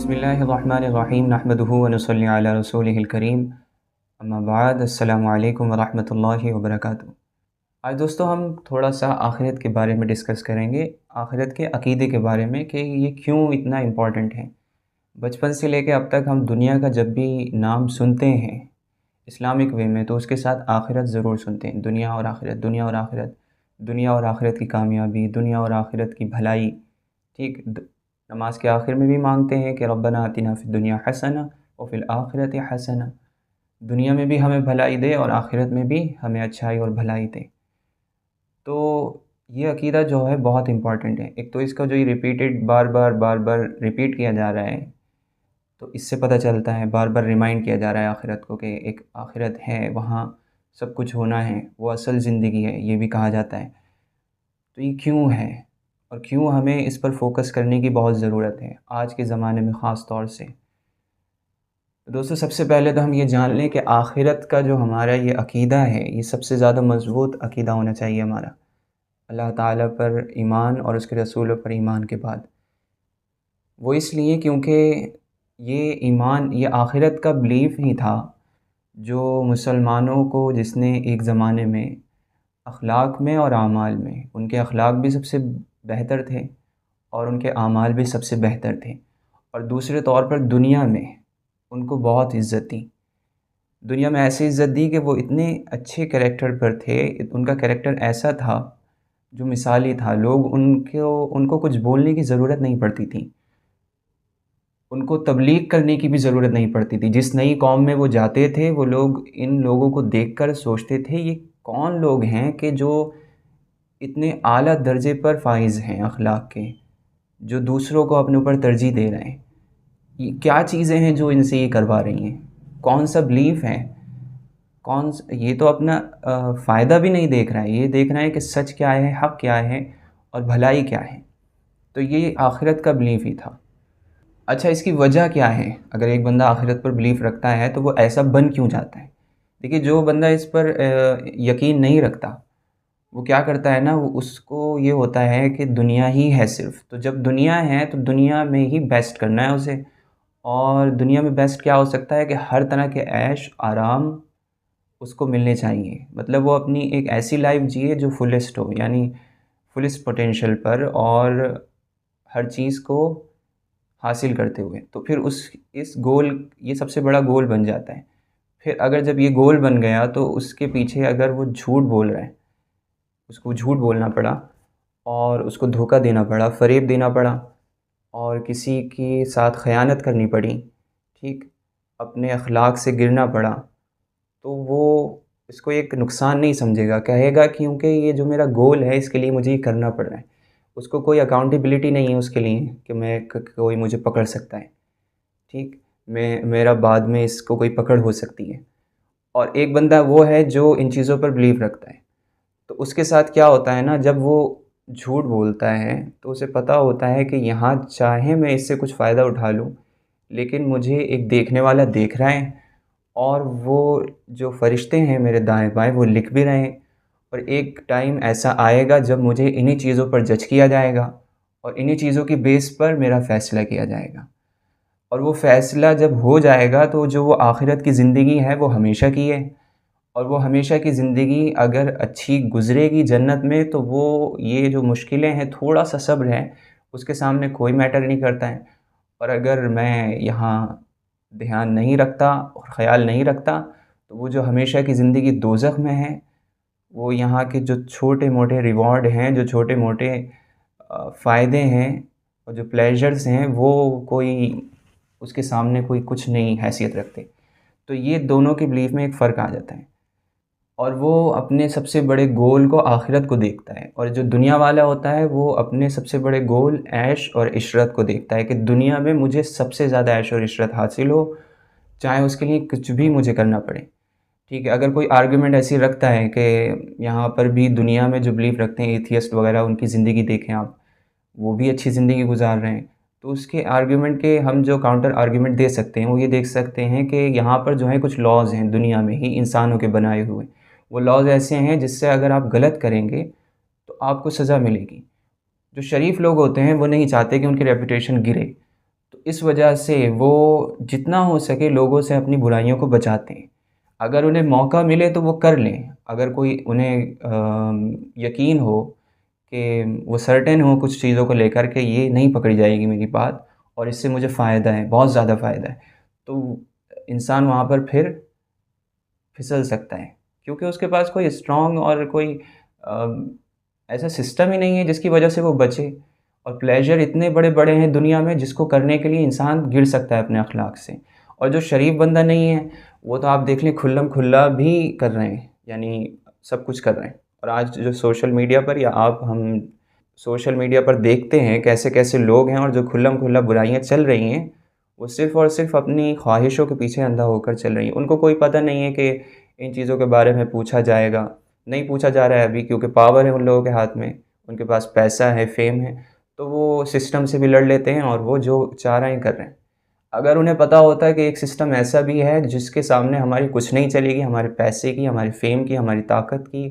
بسم اللہ الرحمن الرحیم نحمدہ ونصلی علی رسولہ الکریم اما بعد السلام علیکم ورحمۃ اللہ وبرکاتہ۔ آج دوستو ہم تھوڑا سا آخرت کے بارے میں ڈسکس کریں گے، آخرت کے عقیدے کے بارے میں کہ یہ کیوں اتنا امپورٹنٹ ہے۔ بچپن سے لے کے اب تک ہم دنیا کا جب بھی نام سنتے ہیں اسلامک وے میں تو اس کے ساتھ آخرت ضرور سنتے ہیں، دنیا اور آخرت، دنیا اور آخرت، دنیا اور آخرت کی کامیابی، دنیا اور آخرت کی بھلائی، ٹھیک۔ نماز کے آخر میں بھی مانگتے ہیں کہ ربنا آتنا فی الدنیا حسنہ وفی الآخرۃ حسنہ، دنیا میں بھی ہمیں بھلائی دے اور آخرت میں بھی ہمیں اچھائی اور بھلائی دے۔ تو یہ عقیدہ جو ہے بہت امپورٹنٹ ہے۔ ایک تو اس کا جو یہ ریپیٹڈ بار بار ریپیٹ کیا جا رہا ہے تو اس سے پتہ چلتا ہے، بار بار ریمائنڈ کیا جا رہا ہے آخرت کو کہ ایک آخرت ہے، وہاں سب کچھ ہونا ہے، وہ اصل زندگی ہے، یہ بھی کہا جاتا ہے۔ تو یہ کیوں ہے اور کیوں ہمیں اس پر فوکس کرنے کی بہت ضرورت ہے آج کے زمانے میں خاص طور سے۔ دوستو سب سے پہلے تو ہم یہ جان لیں کہ آخرت کا جو ہمارا یہ عقیدہ ہے یہ سب سے زیادہ مضبوط عقیدہ ہونا چاہیے ہمارا، اللہ تعالیٰ پر ایمان اور اس کے رسولوں پر ایمان کے بعد۔ وہ اس لیے کیونکہ یہ ایمان، یہ آخرت کا بلیف ہی تھا جو مسلمانوں کو، جس نے ایک زمانے میں اخلاق میں اور اعمال میں، ان کے اخلاق بھی سب سے بہتر تھے اور ان کے اعمال بھی سب سے بہتر تھے، اور دوسرے طور پر دنیا میں ان کو بہت عزت دی، دنیا میں ایسی عزت دی کہ وہ اتنے اچھے کریکٹر پر تھے، ان کا کریکٹر ایسا تھا جو مثالی تھا، لوگ ان کو کچھ بولنے کی ضرورت نہیں پڑتی تھی، ان کو تبلیغ کرنے کی بھی ضرورت نہیں پڑتی تھی۔ جس نئی قوم میں وہ جاتے تھے وہ لوگ ان لوگوں کو دیکھ کر سوچتے تھے یہ کون لوگ ہیں کہ جو اتنے اعلیٰ درجے پر فائز ہیں اخلاق کے، جو دوسروں کو اپنے اوپر ترجیح دے رہے ہیں، یہ کیا چیزیں ہیں جو ان سے یہ کروا رہی ہیں، کون سا بلیف ہے، یہ تو اپنا فائدہ بھی نہیں دیکھ رہا ہے، یہ دیکھ رہا ہے کہ سچ کیا ہے، حق کیا ہے اور بھلائی کیا ہے۔ تو یہ آخرت کا بلیف ہی تھا۔ اچھا، اس کی وجہ کیا ہے؟ اگر ایک بندہ آخرت پر بلیف رکھتا ہے تو وہ ایسا بن کیوں جاتا ہے؟ دیکھیے، جو بندہ اس پر یقین نہیں رکھتا وہ کیا کرتا ہے نا، اس کو یہ ہوتا ہے کہ دنیا ہی ہے صرف، تو جب دنیا ہے تو دنیا میں ہی بیسٹ کرنا ہے اسے، اور دنیا میں بیسٹ کیا ہو سکتا ہے کہ ہر طرح کے عیش آرام اس کو ملنے چاہیے، مطلب وہ اپنی ایک ایسی لائف جیے جو فلسٹ ہو، یعنی فلسٹ پوٹینشیل پر، اور ہر چیز کو حاصل کرتے ہوئے، تو پھر اس گول، یہ سب سے بڑا گول بن جاتا ہے۔ پھر اگر جب یہ گول بن گیا تو اس کے پیچھے اگر وہ جھوٹ بول رہا ہے، اس کو جھوٹ بولنا پڑا اور اس کو دھوکہ دینا پڑا، فریب دینا پڑا، اور کسی کے ساتھ خیانت کرنی پڑی، ٹھیک، اپنے اخلاق سے گرنا پڑا، تو وہ اس کو ایک نقصان نہیں سمجھے گا، کہے گا کیونکہ یہ جو میرا گول ہے اس کے لیے مجھے یہ کرنا پڑ رہا ہے۔ اس کو کوئی اکاؤنٹیبلٹی نہیں ہے اس کے لیے کہ کوئی مجھے پکڑ سکتا ہے، ٹھیک، میرا بعد میں اس کو کوئی پکڑ ہو سکتی ہے۔ اور ایک بندہ وہ ہے جو ان چیزوں پر بلیو رکھتا ہے، تو اس کے ساتھ کیا ہوتا ہے نا، جب وہ جھوٹ بولتا ہے تو اسے پتہ ہوتا ہے کہ یہاں چاہے میں اس سے کچھ فائدہ اٹھا لوں لیکن مجھے ایک دیکھنے والا دیکھ رہا ہے، اور وہ جو فرشتے ہیں میرے دائیں بائیں وہ لکھ بھی رہے ہیں، اور ایک ٹائم ایسا آئے گا جب مجھے انہی چیزوں پر جج کیا جائے گا اور انہی چیزوں کی بیس پر میرا فیصلہ کیا جائے گا، اور وہ فیصلہ جب ہو جائے گا تو جو وہ آخرت کی زندگی ہے وہ ہمیشہ کی ہے، اور وہ ہمیشہ کی زندگی اگر اچھی گزرے گی جنت میں تو وہ یہ جو مشکلیں ہیں، تھوڑا سا صبر ہے، اس کے سامنے کوئی میٹر نہیں کرتا ہے۔ اور اگر میں یہاں دھیان نہیں رکھتا اور خیال نہیں رکھتا تو وہ جو ہمیشہ کی زندگی دوزخ میں ہے، وہ یہاں کے جو چھوٹے موٹے ریوارڈ ہیں، جو چھوٹے موٹے فائدے ہیں اور جو پلیجرز ہیں، وہ کوئی اس کے سامنے کوئی کچھ نہیں حیثیت رکھتے۔ تو یہ دونوں کے بلیف میں ایک فرق آ جاتا ہے، اور وہ اپنے سب سے بڑے گول کو آخرت کو دیکھتا ہے، اور جو دنیا والا ہوتا ہے وہ اپنے سب سے بڑے گول عیش اور عشرت کو دیکھتا ہے کہ دنیا میں مجھے سب سے زیادہ عیش اور عشرت حاصل ہو، چاہے اس کے لیے کچھ بھی مجھے کرنا پڑے، ٹھیک ہے۔ اگر کوئی آرگومنٹ ایسی رکھتا ہے کہ یہاں پر بھی دنیا میں جو بلیف رکھتے ہیں ایتھیسٹ وغیرہ، ان کی زندگی دیکھیں آپ، وہ بھی اچھی زندگی گزار رہے ہیں، تو اس کے آرگومنٹ کے ہم جو کاؤنٹر آرگومنٹ دے سکتے ہیں وہ یہ دیکھ سکتے ہیں کہ یہاں پر جو ہے کچھ لاز ہیں دنیا میں ہی انسانوں کے بنائے ہوئے، وہ لاز ایسے ہیں جس سے اگر آپ غلط کریں گے تو آپ کو سزا ملے گی۔ جو شریف لوگ ہوتے ہیں وہ نہیں چاہتے کہ ان کی ریپوٹیشن گرے، تو اس وجہ سے وہ جتنا ہو سکے لوگوں سے اپنی برائیوں کو بچاتے ہیں۔ اگر انہیں موقع ملے تو وہ کر لیں، اگر کوئی انہیں یقین ہو کہ وہ سرٹن ہوں کچھ چیزوں کو لے کر کے یہ نہیں پکڑی جائے گی میری بات، اور اس سے مجھے فائدہ ہے، بہت زیادہ فائدہ ہے، تو انسان وہاں پر پھر پھسل سکتا ہے، کیونکہ اس کے پاس کوئی اسٹرانگ اور کوئی ایسا سسٹم ہی نہیں ہے جس کی وجہ سے وہ بچے۔ اور پلیجر اتنے بڑے بڑے ہیں دنیا میں جس کو کرنے کے لیے انسان گر سکتا ہے اپنے اخلاق سے، اور جو شریف بندہ نہیں ہے وہ تو آپ دیکھ لیں کھلم کھلا بھی کر رہے ہیں، یعنی سب کچھ کر رہے ہیں۔ اور آج جو سوشل میڈیا پر یا ہم سوشل میڈیا پر دیکھتے ہیں کیسے کیسے لوگ ہیں، اور جو کھلم کھلا برائیاں چل رہی ہیں وہ صرف اور صرف اپنی خواہشوں کے پیچھے اندھا ہو کر چل رہی ہیں۔ ان کو کوئی پتہ نہیں ہے کہ ان چیزوں کے بارے میں پوچھا جائے گا، نہیں پوچھا جا رہا ہے ابھی، کیونکہ پاور ہے ان لوگوں کے ہاتھ میں، ان کے پاس پیسہ ہے، فیم ہے، تو وہ سسٹم سے بھی لڑ لیتے ہیں اور وہ جو چاہ رہے ہیں کر رہے ہیں۔ اگر انہیں پتہ ہوتا ہے کہ ایک سسٹم ایسا بھی ہے جس کے سامنے ہماری کچھ نہیں چلے گی، ہمارے پیسے کی، ہماری فیم کی، ہماری طاقت کی،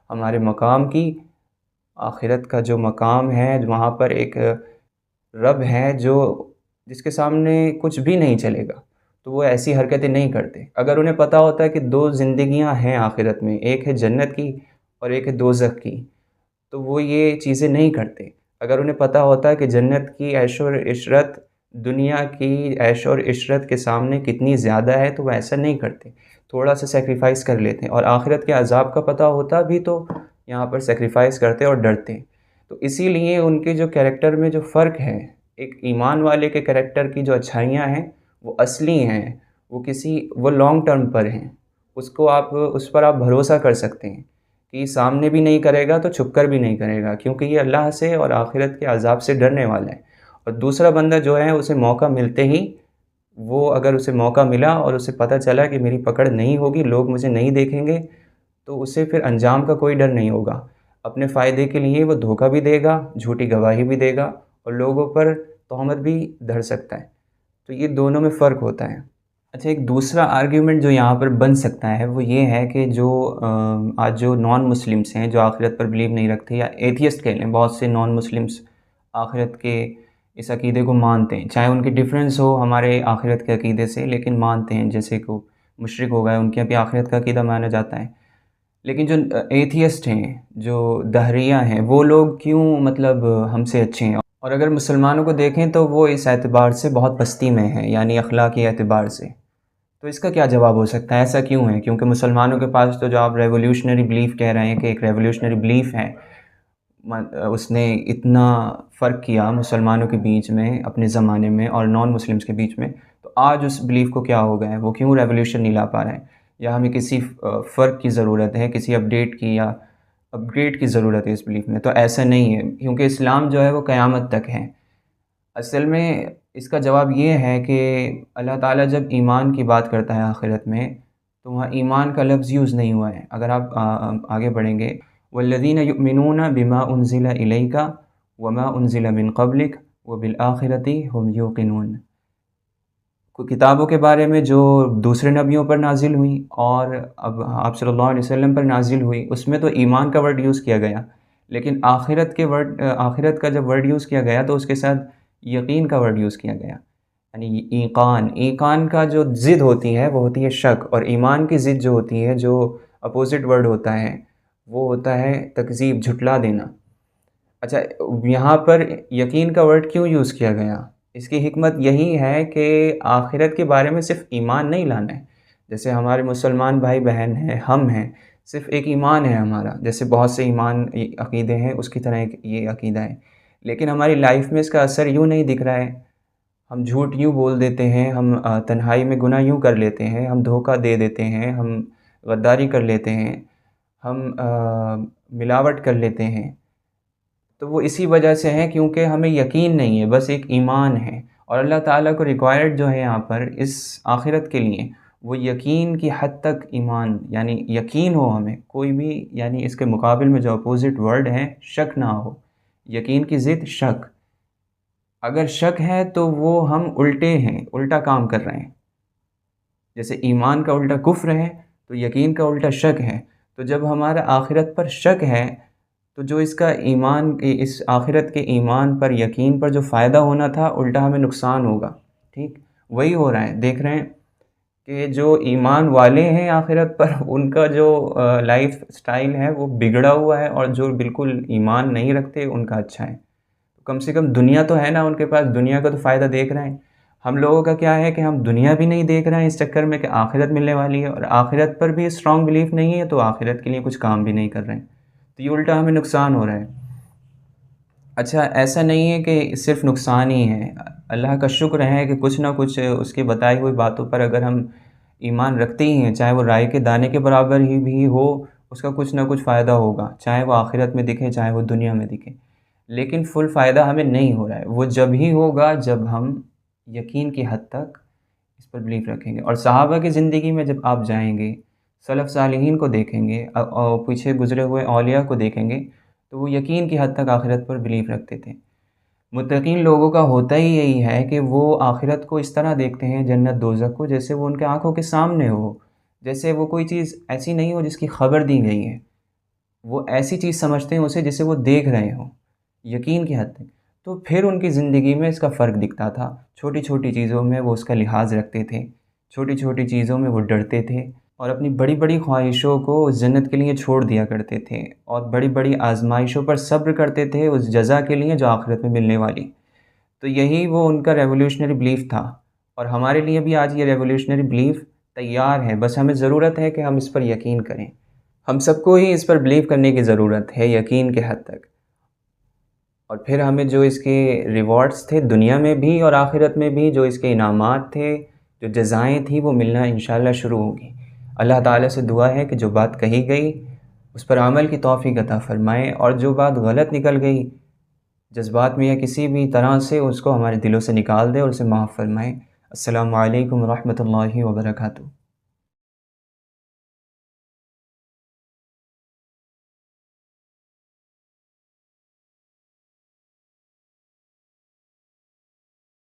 ہمارے مقام کی، آخرت کا جو مقام ہے وہاں پر ایک رب ہے جس کے سامنے کچھ بھی نہیں چلے گا، تو وہ ایسی حرکتیں نہیں کرتے۔ اگر انہیں پتہ ہوتا ہے کہ دو زندگیاں ہیں آخرت میں، ایک ہے جنت کی اور ایک ہے دوزخ کی، تو وہ یہ چیزیں نہیں کرتے۔ اگر انہیں پتہ ہوتا ہے کہ جنت کی عیش و عشرت دنیا کی عیش اور عشرت کے سامنے کتنی زیادہ ہے تو وہ ایسا نہیں کرتے، تھوڑا سا سیکریفائس کر لیتے ہیں، اور آخرت کے عذاب کا پتہ ہوتا بھی تو یہاں پر سیکریفائس کرتے اور ڈرتے ہیں۔ تو اسی لیے ان کے جو کیریکٹر میں جو فرق ہے، ایک ایمان والے کے کیریکٹر کی جو اچھائیاں ہیں وہ اصلی ہیں، وہ لانگ ٹرم پر ہیں، اس پر آپ بھروسہ کر سکتے ہیں کہ یہ سامنے بھی نہیں کرے گا تو چھپ کر بھی نہیں کرے گا، کیونکہ یہ اللہ سے اور آخرت کے عذاب سے ڈرنے والا ہے۔ اور دوسرا بندہ جو ہے اسے موقع ملتے ہی، اگر اسے موقع ملا اور اسے پتہ چلا کہ میری پکڑ نہیں ہوگی، لوگ مجھے نہیں دیکھیں گے، تو اسے پھر انجام کا کوئی ڈر نہیں ہوگا۔ اپنے فائدے کے لیے وہ دھوکہ بھی دے گا، جھوٹی گواہی بھی دے گا، اور لوگوں پر تہمت بھی دھر سکتا ہے۔ تو یہ دونوں میں فرق ہوتا ہے۔ اچھا، ایک دوسرا آرگیومنٹ جو یہاں پر بن سکتا ہے وہ یہ ہے کہ آج جو نان مسلمس ہیں جو آخرت پر بلیو نہیں رکھتے، یا ایتھیسٹ کہہ لیں، بہت سے نان مسلمس آخرت کے اس عقیدے کو مانتے ہیں، چاہے ان کی ڈفرینس ہو ہمارے آخرت کے عقیدے سے، لیکن مانتے ہیں، جیسے کہ مشرک ہو گئے، ان کے بھی آخرت کا عقیدہ مانا جاتا ہے۔ لیکن جو ایتھیسٹ ہیں، جو دہریہ ہیں، وہ لوگ کیوں ہم سے اچھے ہیں؟ اور اگر مسلمانوں کو دیکھیں تو وہ اس اعتبار سے بہت پستی میں ہیں، یعنی اخلاقی اعتبار سے۔ تو اس کا کیا جواب ہو سکتا ہے؟ ایسا کیوں ہے؟ کیونکہ مسلمانوں کے پاس تو جو آپ ریولیوشنری بلیف کہہ رہے ہیں کہ ایک ریولیوشنری بلیف ہے، اس نے اتنا فرق کیا مسلمانوں کے بیچ میں اپنے زمانے میں اور نان مسلمس کے بیچ میں، تو آج اس بلیف کو کیا ہو گیا ہے؟ وہ کیوں ریولیوشن نہیں لا پا رہے ہیں؟ یا ہمیں کسی فرق کی ضرورت ہے، کسی اپڈیٹ کی یا اپگریڈ کی ضرورت ہے اس بلیف میں؟ تو ایسا نہیں ہے، کیونکہ اسلام جو ہے وہ قیامت تک ہے۔ اصل میں اس کا جواب یہ ہے کہ اللہ تعالیٰ جب ایمان کی بات کرتا ہے آخرت میں، تو وہاں ایمان کا لفظ یوز نہیں ہوا ہے۔ اگر آپ آگے بڑھیں گے، وَالَّذِينَ يُؤْمِنُونَ بِمَا أُنزِلَ إِلَيْكَ وَمَا أُنزِلَ مِن قَبْلِكَ وَبِالْآخِرَةِ هُمْ يُوقِنُونَ۔ کتابوں کے بارے میں جو دوسرے نبیوں پر نازل ہوئی اور اب آپ صلی اللہ علیہ وسلم پر نازل ہوئی، اس میں تو ایمان کا ورڈ یوز کیا گیا، لیکن آخرت کا جب ورڈ یوز کیا گیا تو اس کے ساتھ یقین کا ورڈ یوز کیا گیا، یعنی ایقان کا جو ضد ہوتی ہے وہ ہوتی ہے شک، اور ایمان کی ضد جو ہوتی ہے، جو اپوزٹ ورڈ ہوتا ہے، وہ ہوتا ہے تکذیب، جھٹلا دینا۔ اچھا، یہاں پر یقین کا ورڈ کیوں یوز کیا گیا؟ اس کی حکمت یہی ہے کہ آخرت کے بارے میں صرف ایمان نہیں لانا ہے، جیسے ہمارے مسلمان بھائی بہن ہیں، ہم ہیں، صرف ایک ایمان ہے ہمارا، جیسے بہت سے ایمان عقیدے ہیں اس کی طرح ایک یہ عقیدہ ہے، لیکن ہماری لائف میں اس کا اثر یوں نہیں دکھ رہا ہے۔ ہم جھوٹ یوں بول دیتے ہیں، ہم تنہائی میں گناہ یوں کر لیتے ہیں، ہم دھوکہ دے دیتے ہیں، ہم غداری کر لیتے ہیں، ہم ملاوٹ کر لیتے ہیں، تو وہ اسی وجہ سے ہے کیونکہ ہمیں یقین نہیں ہے، بس ایک ایمان ہے۔ اور اللہ تعالیٰ کو ریکوائرڈ جو ہے یہاں پر اس آخرت کے لیے، وہ یقین کی حد تک ایمان، یعنی یقین ہو ہمیں کوئی بھی، یعنی اس کے مقابل میں جو اپوزٹ ورڈ ہے شک نہ ہو، یقین کی ضد شک۔ اگر شک ہے تو وہ ہم الٹے ہیں، الٹا کام کر رہے ہیں، جیسے ایمان کا الٹا کفر ہے تو یقین کا الٹا شک ہے۔ تو جب ہمارا آخرت پر شک ہے تو جو اس کا ایمان، اس آخرت کے ایمان پر، یقین پر جو فائدہ ہونا تھا، الٹا ہمیں نقصان ہوگا، ٹھیک؟ وہی ہو رہا ہے، دیکھ رہے ہیں کہ جو ایمان والے ہیں آخرت پر، ان کا جو لائف سٹائل ہے وہ بگڑا ہوا ہے، اور جو بالکل ایمان نہیں رکھتے ان کا اچھا ہے۔ کم سے کم دنیا تو ہے نا ان کے پاس، دنیا کا تو فائدہ دیکھ رہے ہیں۔ ہم لوگوں کا کیا ہے کہ ہم دنیا بھی نہیں دیکھ رہے ہیں اس چکر میں کہ آخرت ملنے والی ہے، اور آخرت پر بھی اسٹرانگ بلیف نہیں ہے تو آخرت کے لیے کچھ کام بھی نہیں کر رہے ہیں، تو یہ الٹا ہمیں نقصان ہو رہا ہے۔ اچھا، ایسا نہیں ہے کہ صرف نقصان ہی ہے، اللہ کا شکر ہے کہ کچھ نہ کچھ اس کی بتائی ہوئی باتوں پر اگر ہم ایمان رکھتے ہی ہیں، چاہے وہ رائے کے دانے کے برابر ہی بھی ہو، اس کا کچھ نہ کچھ فائدہ ہوگا، چاہے وہ آخرت میں دکھے چاہے وہ دنیا میں دکھے۔ لیکن فل فائدہ ہمیں نہیں ہو رہا ہے، وہ جب ہی ہوگا جب ہم یقین کی حد تک اس پر بلیف رکھیں گے۔ اور صحابہ کی زندگی میں جب آپ جائیں گے، سلف صالحین کو دیکھیں گے، اور پیچھے گزرے ہوئے اولیاء کو دیکھیں گے، تو وہ یقین کی حد تک آخرت پر بلیف رکھتے تھے۔ متقین لوگوں کا ہوتا ہی یہی ہے کہ وہ آخرت کو اس طرح دیکھتے ہیں، جنت دوزخ کو، جیسے وہ ان کے آنکھوں کے سامنے ہو، جیسے وہ کوئی چیز ایسی نہیں ہو جس کی خبر دی گئی ہے، وہ ایسی چیز سمجھتے ہیں اسے جسے وہ دیکھ رہے ہوں، یقین کی حد تک۔ تو پھر ان کی زندگی میں اس کا فرق دکھتا تھا، چھوٹی چھوٹی چیزوں میں وہ اس کا لحاظ رکھتے تھے، چھوٹی چھوٹی چیزوں میں وہ ڈرتے تھے، اور اپنی بڑی بڑی خواہشوں کو جنت کے لیے چھوڑ دیا کرتے تھے، اور بڑی بڑی آزمائشوں پر صبر کرتے تھے اس جزا کے لیے جو آخرت میں ملنے والی۔ تو یہی وہ ان کا ریولیوشنری بلیف تھا، اور ہمارے لیے بھی آج یہ ریولیوشنری بلیف تیار ہے، بس ہمیں ضرورت ہے کہ ہم اس پر یقین کریں۔ ہم سب کو ہی اس پر بلیو کرنے کی ضرورت ہے یقین کے حد تک، اور پھر ہمیں جو اس کے ریوارڈز تھے دنیا میں بھی اور آخرت میں بھی، جو اس کے انعامات تھے، جو جزائیں تھیں، وہ ملنا انشاءاللہ شروع ہوگی۔ اللہ تعالیٰ سے دعا ہے کہ جو بات کہی گئی اس پر عمل کی توفیق عطا فرمائے، اور جو بات غلط نکل گئی جذبات میں یا کسی بھی طرح سے، اس کو ہمارے دلوں سے نکال دے اور اسے معاف فرمائے۔ السلام علیکم ورحمۃ اللہ وبرکاتہ۔